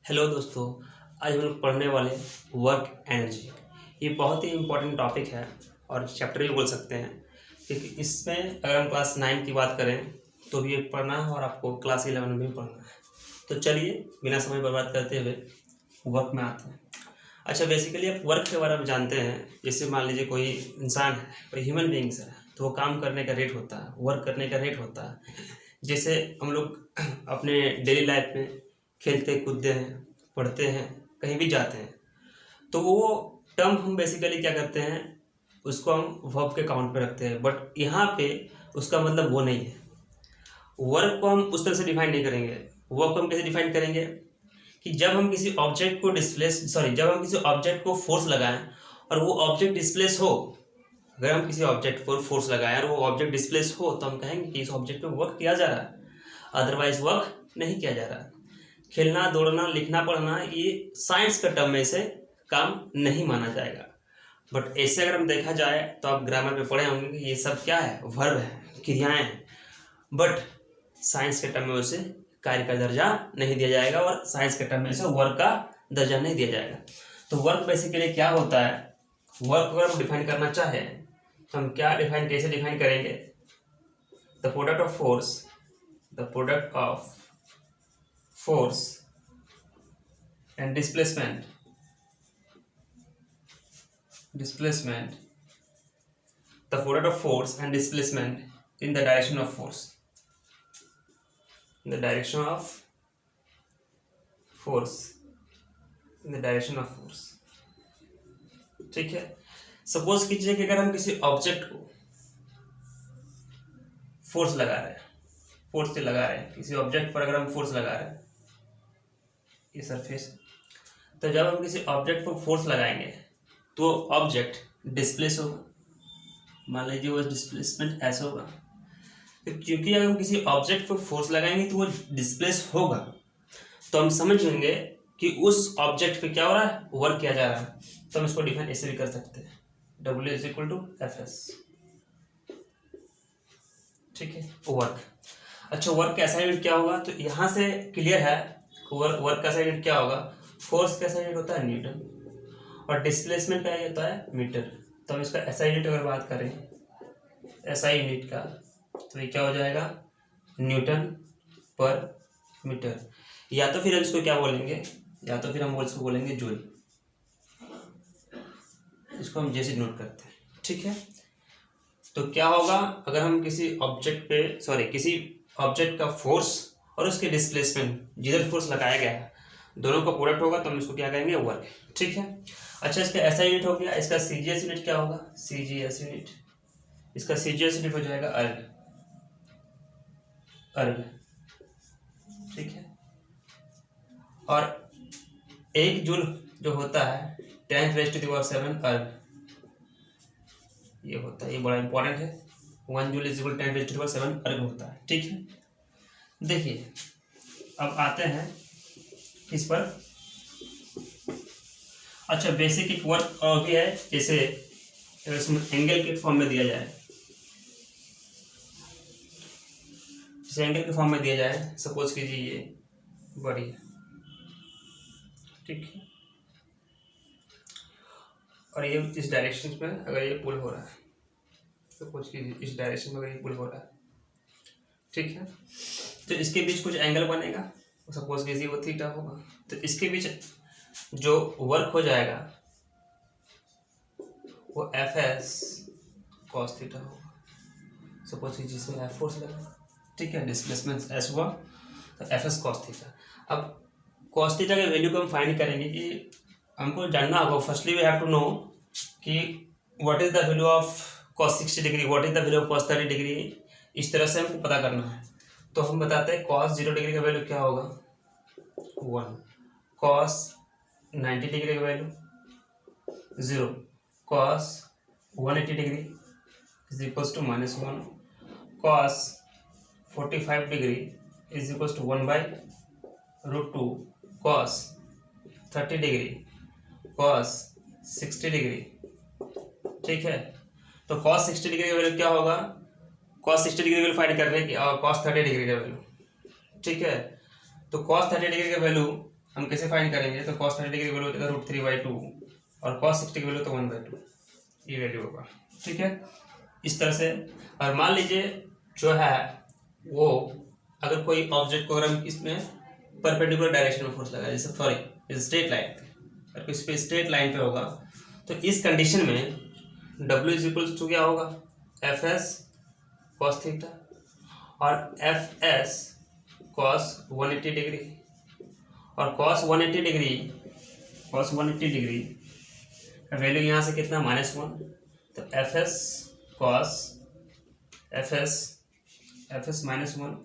Hello दोस्तों, आज हम लोग पढ़ने वाले वर्क एनर्जी। ये बहुत ही इम्पोर्टेंट टॉपिक है और चैप्टर भी बोल सकते हैं, क्योंकि इसमें अगर हम क्लास 9 की बात करें तो भी ये पढ़ना है और आपको क्लास 11 में भी पढ़ना है। तो चलिए बिना समय बर्बाद करते हुए वर्क में आते हैं। अच्छा, बेसिकली आप वर्क के बारे में जानते हैं। जैसे मान लीजिए कोई इंसान है, कोई ह्यूमन बींग्स है, तो वो काम करने का रेट होता है, वर्क करने का रेट होता है। जैसे हम लोग अपने डेली लाइफ में खेलते कूदते हैं, पढ़ते हैं, कहीं भी जाते हैं, तो वो टर्म हम बेसिकली क्या करते हैं, उसको हम वर्ब के काउंट पे रखते हैं। बट यहाँ पे उसका मतलब वो नहीं है। वर्क को हम उस तरह से डिफाइन नहीं करेंगे। वर्क को हम कैसे डिफाइन करेंगे कि जब हम किसी ऑब्जेक्ट को जब हम किसी ऑब्जेक्ट को फोर्स लगाएं और वो ऑब्जेक्ट डिस्प्लेस हो। अगर हम किसी ऑब्जेक्ट पर फोर्स लगाएं और वो ऑब्जेक्ट डिस्प्लेस हो तो हम कहेंगे कि इस ऑब्जेक्ट पे वर्क किया जा रहा है, अदरवाइज वर्क नहीं किया जा रहा है। खेलना, दौड़ना, लिखना, पढ़ना ये साइंस का टर्म में से काम नहीं माना जाएगा। बट ऐसे अगर हम देखा जाए तो आप ग्रामर पे पढ़े होंगे कि ये सब क्या है, वर्ब है, क्रियाएं हैं। बट साइंस के टर्म में उसे कार्य का दर्जा नहीं दिया जाएगा और साइंस के टर्म में उसे वर्क का दर्जा नहीं दिया जाएगा। तो वर्क बेसिकली क्या होता है, वर्क अगर हम डिफाइन करना चाहे तो हम कैसे डिफाइन करेंगे? The product of force and displacement the product of force and displacement in the direction of force ठीक है। सपोज कीजिए कि अगर हम किसी ऑब्जेक्ट को फोर्स लगा रहे हैं किसी ऑब्जेक्ट पर, अगर हम फोर्स लगा रहे हैं, ये सरफेस, तो जब हम किसी ऑब्जेक्ट पर फोर्स लगाएंगे तो ऑब्जेक्ट डिस्प्लेस होगा। मान लीजिए वो डिस्प्लेसमेंट ऐसा होगा, क्योंकि अगर हम किसी ऑब्जेक्ट पर फोर्स लगाएंगे तो वो डिस्प्लेस होगा, तो हम समझ लेंगे कि उस ऑब्जेक्ट पे क्या हो रहा है, वर्क किया जा रहा है। तो हम इसको डिफाइन ऐसे भी कर सकते हैं, W = Fs। ठीक है, वर्क। अच्छा, वर्क का SI यूनिट क्या होगा? तो यहाँ से क्लियर है, वर्क का SI यूनिट क्या होगा? फोर्स का SI यूनिट होता है न्यूटन और डिस्प्लेसमेंट का होता है मीटर। तो हम इसका SI यूनिट अगर बात करें, SI यूनिट का, तो ये क्या हो जाएगा? न्यूटन पर मीटर। या तो फिर हम इसको क्या बोलेंगे, इसको बोलेंगे जूल। इसको हम जैसे नोट करते हैं, ठीक है। तो क्या होगा अगर हम किसी ऑब्जेक्ट का फोर्स और उसके डिस्प्लेसमेंट, जिधर फोर्स लगाया गया है, दोनों का प्रोडक्ट होगा, तो हम इसको क्या कहेंगे? वर्क। ठीक है। अच्छा, इसका SI यूनिट हो गया। इसका CGS यूनिट क्या होगा? CGS unit. इसका CGS यूनिट हो जाएगा अर्ग। ठीक है। और 1 जूल जो होता है 10⁻⁷ अर्ग, ये होता है, ये बड़ा इंपॉर्टेंट है। 1 जूल = 10⁻⁷ अर्ग होता है। ठीक है। देखिए, अब आते हैं इस पर। अच्छा, बेसिक एक वर्क भी है, जैसे इसमें एंगल के फॉर्म में दिया जाए, सपोज कीजिए ये बड़ी है, ठीक है, और ये इस डायरेक्शन में अगर ये पुल हो रहा है, सपोज कीजिए इस डायरेक्शन में अगर ये पुल हो रहा है, ठीक है, तो इसके बीच कुछ एंगल बनेगा, सपोज कीजिए वो थीटा होगा। तो इसके बीच जो वर्क हो जाएगा वो Fs cos थीटा होगा। सपोज कीजिए जिसमें F फोर्स लगा, ठीक है, डिस्प्लेसमेंट S हुआ, तो Fs cos थीटा। अब cos थीटा के वैल्यू को हम फाइंड करेंगे कि हमको जानना होगा, firstly we have to know कि what is the value of cos 60 degree, what is the value of cos 30 degree. इस तरह से हमको पता करना है। तो हम बताते हैं cos 0 डिग्री का वैल्यू क्या होगा? 1। cos 90 डिग्री का value 0। cos 180 degree = -1। cos 45 degree = 1/√2। cos 30 degree, cos 60 degree, ठीक है। तो cos 60 डिग्री का वैल्यू क्या होगा? cos 60 डिग्री का वैल्यू फाइंड करने की, और cos 30 डिग्री का वैल्यू, ठीक है। तो cos 30 डिग्री का वैल्यू हम कैसे फाइंड करेंगे, तो cos 30 की वैल्यू हो जाएगा √3/2 और cos 60 की वैल्यू तो 1/2, ये वैल्यू होगा। ठीक है, इस तरह से। और मान लीजिए जो है वो अगर कोई ऑब्जेक्ट को अगर हम इसमें परपेंडिकुलर डायरेक्शन में फोर्स लगा, जैसे सॉरी जैसे स्ट्रेट लाइन पे, अगर इस पे स्ट्रेट लाइन पे होगा तो इस कंडीशन में W इज इक्वल्स टू क्या होगा, Fs cos थीटा और Fs cos 180 डिग्री, और cos 180 डिग्री का वैल्यू यहाँ से कितना -1, तो Fs -1,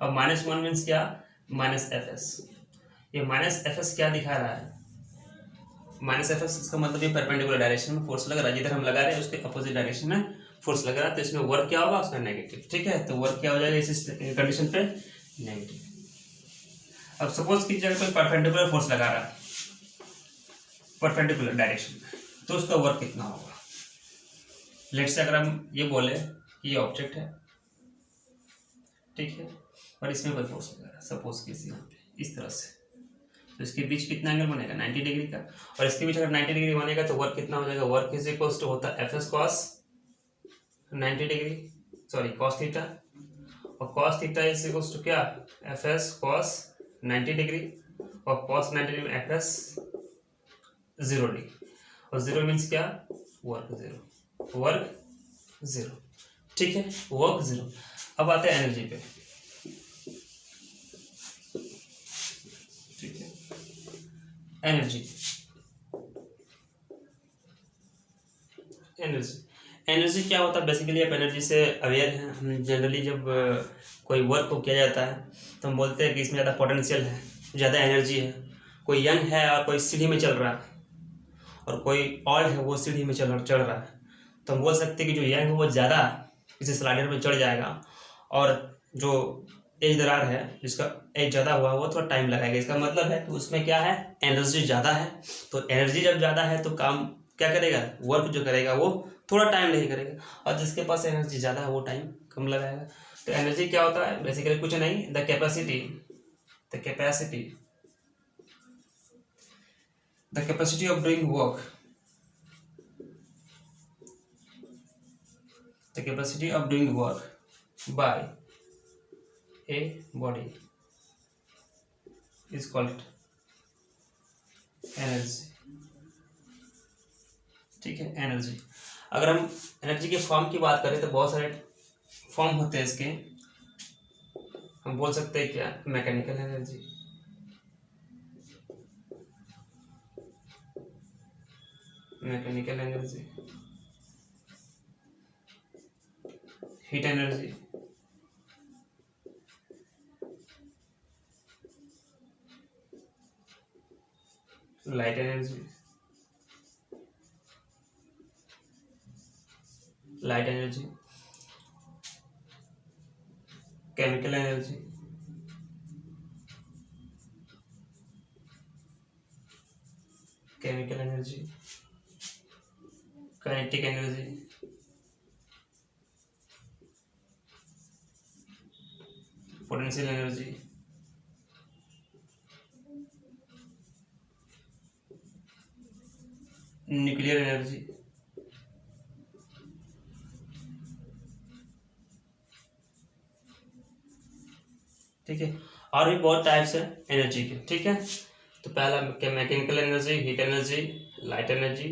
और -1 मीन्स क्या, -Fs। ये -Fs क्या दिखा रहा है, -Fs इसका मतलब ये परपेंडिकुलर डायरेक्शन में फोर्स लग रहा है, जिधर हम लगा रहे हैं उसके अपोजिट डायरेक्शन में फोर्स लग रहा है, तो इसमें वर्क क्या होगा, उसका नेगेटिव। ठीक है, तो वर्क क्या हो जाएगा इस कंडीशन पे, नेगेटिव। अब सपोज कीजिए कोई परपेंडिकुलर फोर्स लगा रहा है परपेंडिकुलर डायरेक्शन में, तो उसका वर्क कितना होगा। लेट्स से अगर हम ये बोले कि ये ऑब्जेक्ट है, ठीक है, और इसमें कोई फोर्स लगा रहा है, सपोज कीजिए यहाँ पे इस तरह से, तो इसके बीच कितना एंगल बनेगा, 90 डिग्री का, और इसके बीच अगर 90 डिग्री बनेगा तो वर्क कितना हो जाएगा, वर्क इज इक्वल्स टू होता है Fs cos 90 degree, sorry cos theta, और cos theta is equals to क्या, Fs cos 90 डिग्री, और cos 90 डिग्री Fs 0 डिग्री, और 0 मीन्स क्या, वर्क 0। ठीक है, वर्क 0। अब आते हैं एनर्जी पे। ठीक है, एनर्जी क्या होता है, बेसिकली आप एनर्जी से अवेयर हैं। हम जनरली जब कोई वर्क को किया जाता है तो हम बोलते हैं कि इसमें ज़्यादा पोटेंशियल है, ज़्यादा एनर्जी है। कोई यंग है और कोई सीढ़ी में चल रहा है, और कोई ओल्ड है वो सीढ़ी में चढ़ रहा है, तो हम बोल सकते हैं कि जो यंग है वो ज़्यादा इस स्लाइडर में चढ़ जाएगा, और जो एज दरार है जिसका एज ज़्यादा हुआ वो थोड़ा टाइम लगाएगा। इसका मतलब है कि उसमें क्या है, एनर्जी ज़्यादा है, तो एनर्जी जब ज़्यादा है तो काम क्या करेगा, वर्क जो करेगा वो थोड़ा टाइम नहीं करेगा, और जिसके पास एनर्जी ज़्यादा है वो टाइम कम लगाएगा। तो एनर्जी क्या होता है, बेसिकली कुछ नहीं, the capacity of doing work, the capacity of doing work by a body is called energy। ठीक है, एनर्जी। अगर हम एनर्जी के फॉर्म की बात करें तो बहुत सारे फॉर्म होते हैं इसके। हम बोल सकते हैं क्या, mechanical energy, heat energy, light energy, chemical energy, kinetic energy, potential energy, nuclear energy. ठीक है, और भी बहुत टाइप्स है एनर्जी के। ठीक है, तो पहला mechanical energy, heat energy, light energy,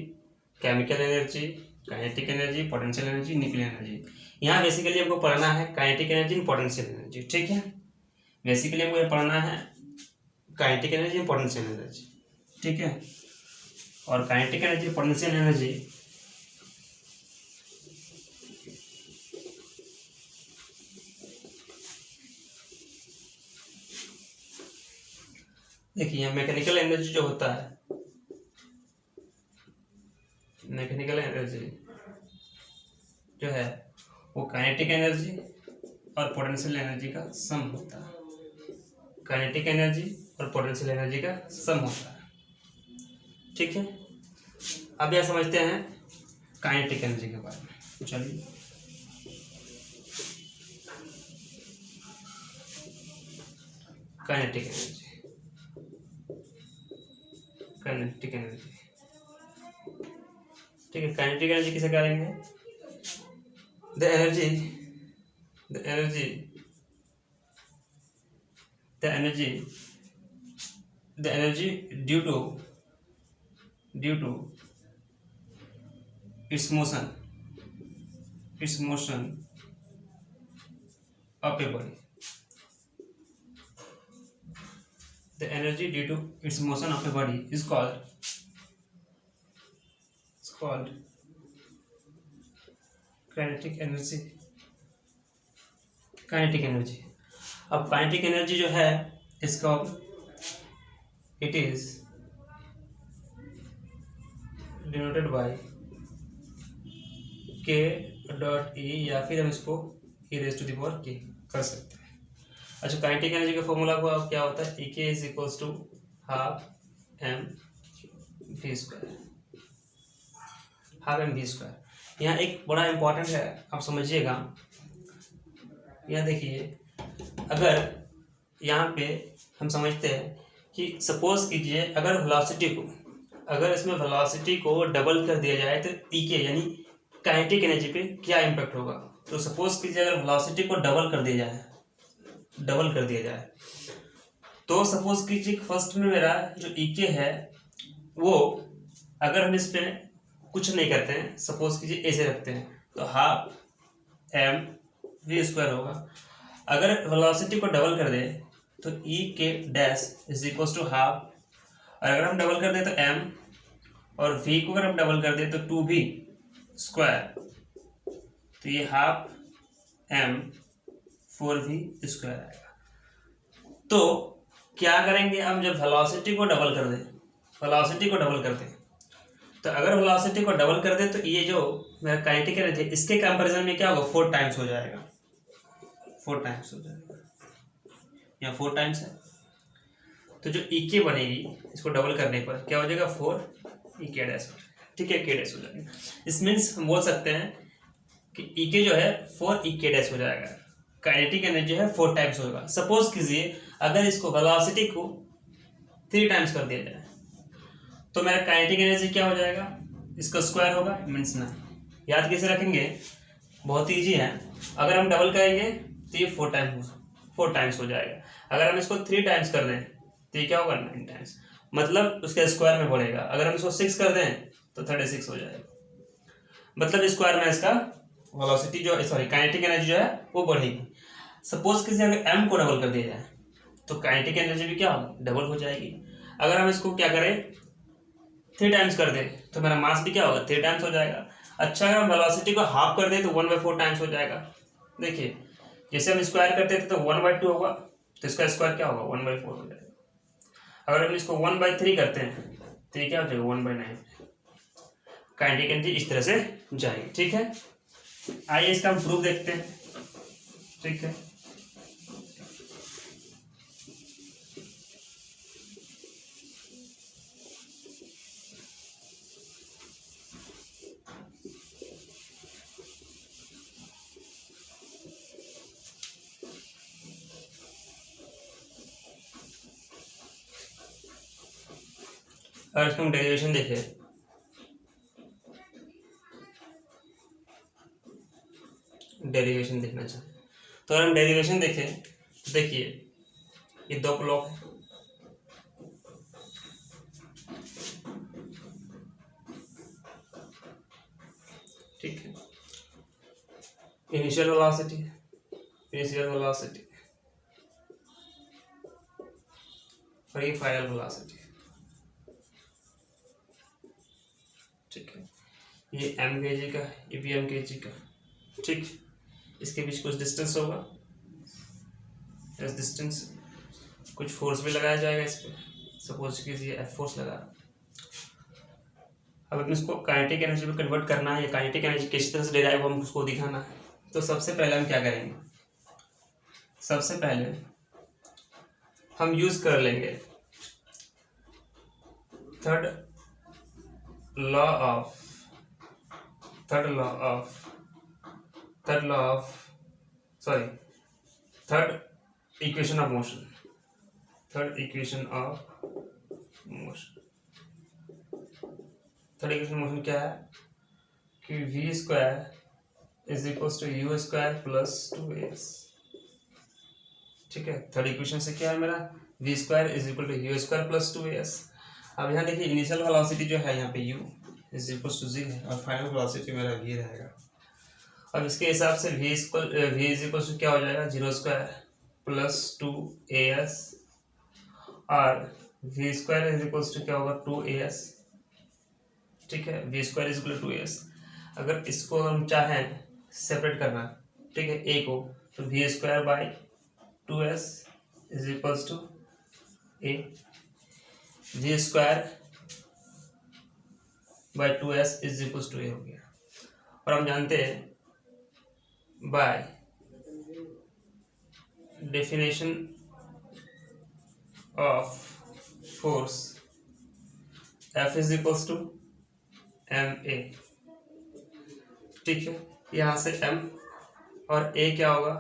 chemical energy, kinetic energy, potential energy, nuclear energy. यहाँ बेसिकली हमको पढ़ना है काइनेटिक एनर्जी, पोटेंशियल एनर्जी। ठीक है, बेसिकली हमको ये पढ़ना है काइनेटिक एनर्जी, पोटेंशियल एनर्जी। ठीक है, और काइनेटिक एनर्जी, पोटेंशियल एनर्जी देखिए, मैकेनिकल एनर्जी जो होता है, मैकेनिकल एनर्जी जो है वो काइनेटिक एनर्जी और पोटेंशियल एनर्जी का सम होता है। काइनेटिक एनर्जी और पोटेंशियल एनर्जी का सम होता है। ठीक है, अब यह समझते हैं काइनेटिक एनर्जी के बारे में। चलिए, काइनेटिक एनर्जी, काइनेटिक एनर्जी। ठीक है, काइनेटिक एनर्जी किसे कहेंगे? The energy the energy the energy the energy due to its motion of a body. The energy due to its motion of a body is called kinetic energy. अब kinetic energy जो है इसका it is denoted by के dot E, या फिर हम इसको e raise to the power के कर सकते हैं। अच्छा, काइनेटिक एनर्जी का फॉर्मूला क्या होता है? E K is equals to half M V square. यहाँ एक बड़ा इंपॉर्टेंट है, आप समझिएगा। यहाँ देखिए, अगर यहाँ पे हम समझते हैं कि सपोज कीजिए अगर इसमें वेलोसिटी को डबल कर दिया जाए तो ई के यानी काइनेटिक एनर्जी पे क्या इम्पैक्ट होगा। तो सपोज कीजिए अगर वेलोसिटी को डबल कर दिया जाए तो सपोज कीजिए फर्स्ट में मेरा जो ई के है वो, अगर हम इस पे कुछ नहीं करते हैं, सपोज कीजिए ऐसे रखते हैं, तो हाफ एम वी स्क्वायर होगा। अगर वेलोसिटी को डबल कर दे तो E K dash is equal to half, और अगर हम डबल कर दे तो एम, और वी को अगर हम डबल कर दे तो 2v स्क्वायर, तो ये हाफ एम 4v स्क्वायर आएगा। तो क्या करेंगे हम, जब वेलोसिटी को डबल कर दें तो अगर वेलोसिटी को डबल कर दे तो ये जो मेरा काइनेटिक एनर्जी इसके कंपैरिजन में क्या होगा, 4 टाइम्स हो जाएगा। यहाँ 4 टाइम्स है, तो जो ई के बनेगी इसको डबल करने पर क्या हो जाएगा, 4 ई के डैश। ठीक है, के डैश हो जाएगा। इस मीन्स हम बोल सकते हैं कि ई के जो है 4 ई के डैश हो जाएगा। काइनेटिक एनर्जी जो है 4 टाइम्स होगा। सपोज कीजिए अगर इसको वेलोसिटी को 3 टाइम्स कर दिया जाए तो मेरा काइनेटिक एनर्जी क्या हो जाएगा, इसका स्क्वायर होगा, मीन्स ना। याद कैसे रखेंगे, बहुत ईजी है। अगर हम डबल करेंगे तो ये 4 टाइम्स हो जाएगा। अगर हम इसको 3 टाइम्स कर दें तो ये क्या होगा, 9 टाइम्स, मतलब उसके स्क्वायर में बढ़ेगा। अगर हम इसको 6 कर दें तो 36 हो जाएगा, मतलब स्क्वायर में इसका वेलोसिटी जो काइनेटिक एनर्जी जो है वो बढ़ेगी। सपोज किसी अगर एम को डबल कर दिया जाए तो काइनेटिक एनर्जी भी क्या होगा, डबल हो जाएगी। अगर हम इसको क्या करें, 3 टाइम्स कर दें तो मेरा मास भी क्या होगा, 3 टाइम्स हो जाएगा। अच्छा, अगर हम वेलोसिटी को हाफ कर दें तो 1/4 टाइम्स हो जाएगा। देखिए, जैसे हम स्क्वायर करते थे तो 1/2 होगा, तो इसका स्क्वायर क्या होगा, 1/4 हो जाएगा। अगर हम इसको 1/3 करते हैं तो ये क्या हो जाएगा, 1/9। काइनेटिक एनर्जी इस तरह से जाएगी। ठीक है, आइए इसका हम प्रूफ देखते हैं। ठीक है, अगर इसका हम डेरिवेशन देखें, डेरिवेशन देखना चाहें तो अगर हम डेरिवेशन देखें तो देखिए ये 2 ब्लॉक है। ठीक है, इनिशियल वेलोसिटी और ये फाइनल वेलोसिटी। ठीक है, ये एम के जी का, ये भी एम के जी का। ठीक, इसके बीच कुछ डिस्टेंस होगा, इस डिस्टेंस कुछ फोर्स भी लगाया जाएगा इस पर। सपोज कीजिए एफ फोर्स लगा। अब हमें इसको काइनेटिक एनर्जी में कन्वर्ट करना है, या काइनेटिक एनर्जी किस तरह से डिराइव हम उसको दिखाना है। तो सबसे पहले हम क्या करेंगे, सबसे पहले हम यूज कर लेंगे third equation of motion. Third equation motion क्या है कि V square is equals to U square plus 2as। ठीक है, थर्ड इक्वेशन से क्या है मेरा V square is equal to U square plus 2as। अब यहाँ देखिए इनिशियल वेलोसिटी जो है यहाँ पे u इज इक्वल्स टू 0 है और फाइनल वेलोसिटी मेरा v रहेगा। अब इसके हिसाब से v इज इक्वल्स टू क्या हो जाएगा 0 स्क्वायर प्लस 2as और v square is equals to क्या होगा 2as। ठीक है, v square is equal to 2as। अगर इसको हम चाहें सेपरेट करना, ठीक है, a को, तो v square by 2s is equals to a, v square by 2s is equals to a हो गया। और हम जानते हैं by definition of force F is equals to ma। ठीक है, यहाँ से m और a क्या होगा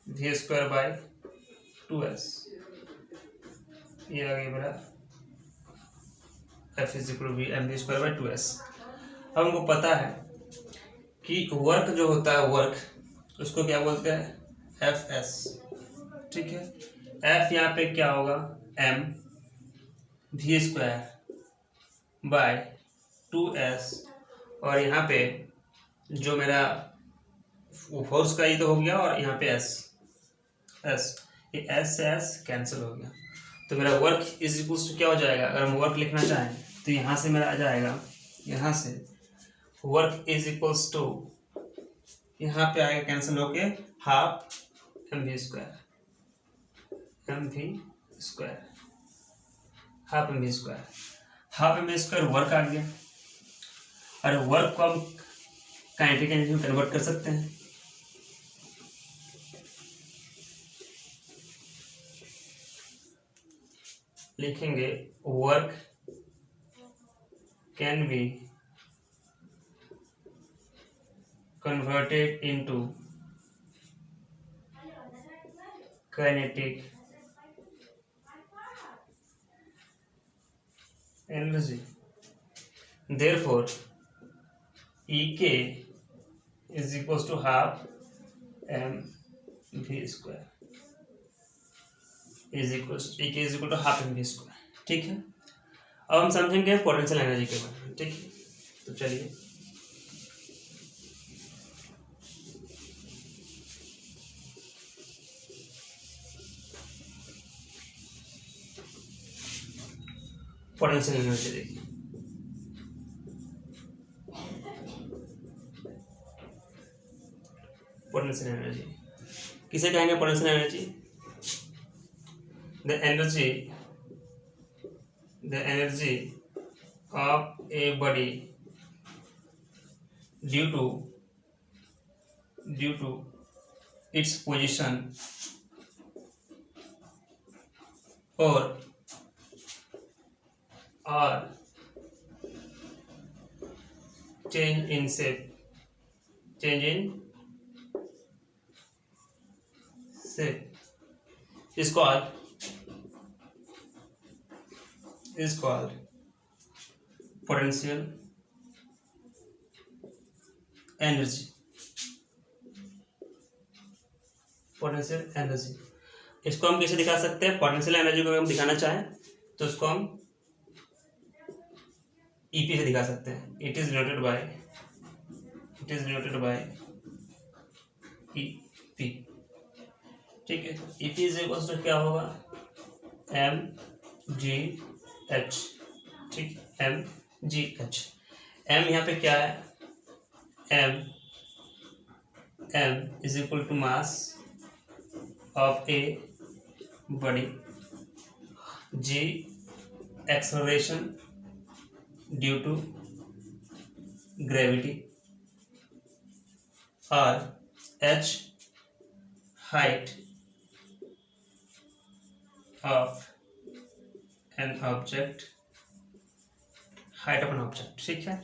v स्क्वायर बाई 2s, ये आ गया मेरा F is equal to mv square by 2s। अब हमको पता है कि वर्क जो होता है वर्क उसको क्या बोलते हैं Fs। ठीक है, F यहाँ पे क्या होगा m v square by 2s और यहाँ पे जो मेरा फोर्स का ये तो हो गया और यहाँ पे s ये s से s कैंसिल हो गया, तो मेरा वर्क इज इक्वल्स टू क्या हो जाएगा। अगर हम वर्क लिखना चाहें तो यहाँ से मेरा आ जाएगा, यहाँ से वर्क इज इक्वल्स टू यहाँ पे आएगा कैंसिल होके half mv square half mv square work आ गया। और वर्क को हम काइनेटिक एनर्जी में कन्वर्ट कर सकते हैं। लिखेंगे work can be converted into kinetic energy. Therefore, EK is equals to half mv square EK is equal to half mv square। ठीक है, अब हम समझेंगे पोटेंशियल एनर्जी के बारे में। ठीक है, तो चलिए पोटेंशियल एनर्जी देखिए। पोटेंशियल एनर्जी किसे कहेंगे potential energy? The energy of a body due to its position और change in shape is called potential energy। इसको हम कैसे दिखा सकते हैं? पोटेंशियल एनर्जी को हम दिखाना चाहें तो इसको हम EP से दिखा सकते हैं। It is denoted by EP। ठीक है, EP इज इक्वल्स टू क्या होगा mgh। ठीक, mgh। m यहाँ पे क्या है m is equal to mass of a body, g acceleration due to gravity और h height of an object. ठीक है,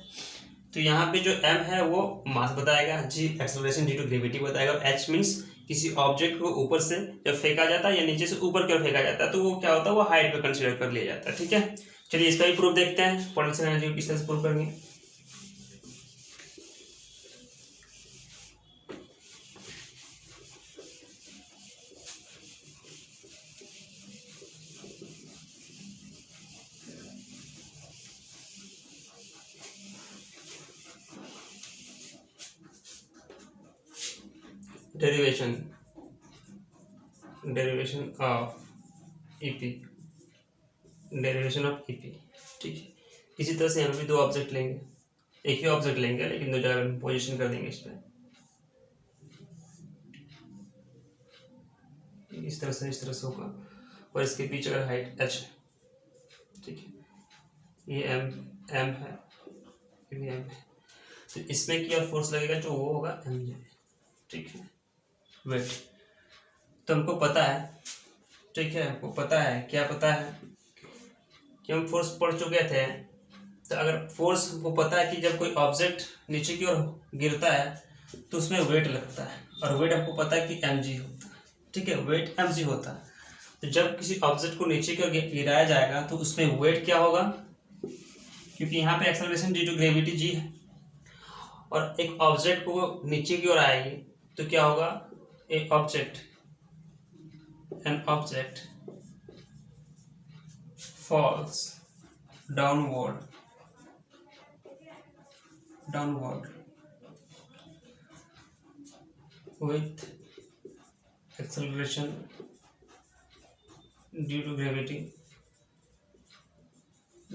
तो यहाँ पे जो m है वो मास बताएगा, g acceleration due to gravity बताएगा और h मीन्स किसी ऑब्जेक्ट को ऊपर से जब फेंका जाता है या नीचे से ऊपर की ओर फेंका जाता है तो वो क्या होता है, वो हाइट पे कंसीडर कर लिया जाता है। ठीक है, चलिए इसका भी प्रूफ देखते हैं, पोटेंशियल एनर्जी को किस तरह से प्रूफ करेंगे। Derivation of EP, derivation of EP. ठीक है, इसी तरह से हम भी दो ऑब्जेक्ट लेंगे, एक ही ऑब्जेक्ट लेंगे लेकिन दो जगह पोजीशन कर देंगे इस पर, इस तरह से होगा, और इसके बीच अगर हाइट h है, ठीक है, ये m है, ये भी m है, तो इसमें क्या फोर्स लगेगा जो वो होगा mj। ठीक है, वेट तो हमको पता है, ठीक है, हमको पता है, क्या पता है कि हम फोर्स पढ़ चुके थे। तो अगर फोर्स हमको पता है कि जब कोई ऑब्जेक्ट नीचे की ओर गिरता है तो उसमें वेट लगता है, और वेट हमको पता है कि mg होता है। ठीक है, वेट mg होता है। तो जब किसी ऑब्जेक्ट को नीचे की ओर गिराया जाएगा तो उसमें वेट क्या होगा, क्योंकि यहाँ पे acceleration due to gravity g है, और एक ऑब्जेक्ट को नीचे की ओर आएगी तो क्या होगा, एक an object falls downward with acceleration due to gravity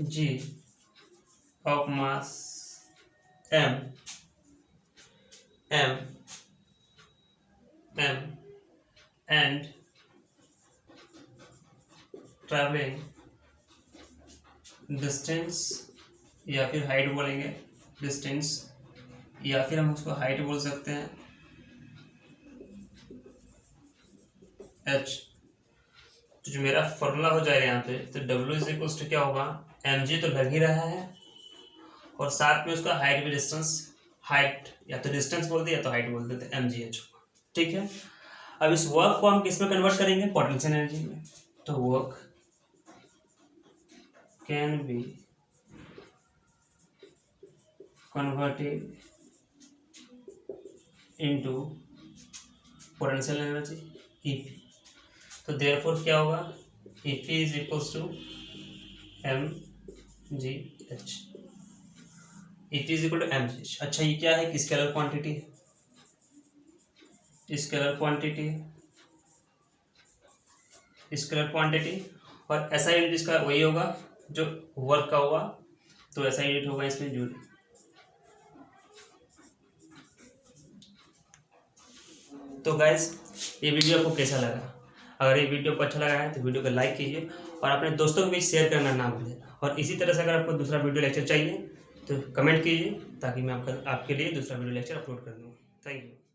g of mass m and traveling distance, या फिर हाइट बोलेंगे, डिस्टेंस, या फिर हम उसको हाइट बोल सकते हैं h। तो जो मेरा फॉर्मूला हो जाएगा यहाँ पे, तो W इज इक्वल्स टू क्या होगा, mg तो लग ही रहा है, और साथ में उसका हाइट भी, डिस्टेंस, हाइट या तो डिस्टेंस बोल दे या तो हाइट बोल देते, mgh। ठीक है, अब इस वर्क को हम किस में कन्वर्ट करेंगे, पोटेंशियल एनर्जी में। तो work can be converted into potential energy EP। तो therefore क्या होगा, EP is equals to mgh, EP is equal to mgh। अच्छा, ये क्या है, स्केलर क्वांटिटी है, स्केलर क्वांटिटी, और ऐसा यूनिट इसका वही होगा जो वर्क का हुआ, तो ऐसा यूनिट होगा इसमें जूल। तो गाइस, ये वीडियो आपको कैसा लगा? अगर ये वीडियो आपको अच्छा लगा है तो वीडियो को लाइक कीजिए और अपने दोस्तों को भी शेयर करना ना भूलें। और इसी तरह से अगर आपको दूसरा वीडियो लेक्चर चाहिए तो कमेंट कीजिए, ताकि मैं आपके लिए दूसरा वीडियो लेक्चर अपलोड कर दूँ। Thank you.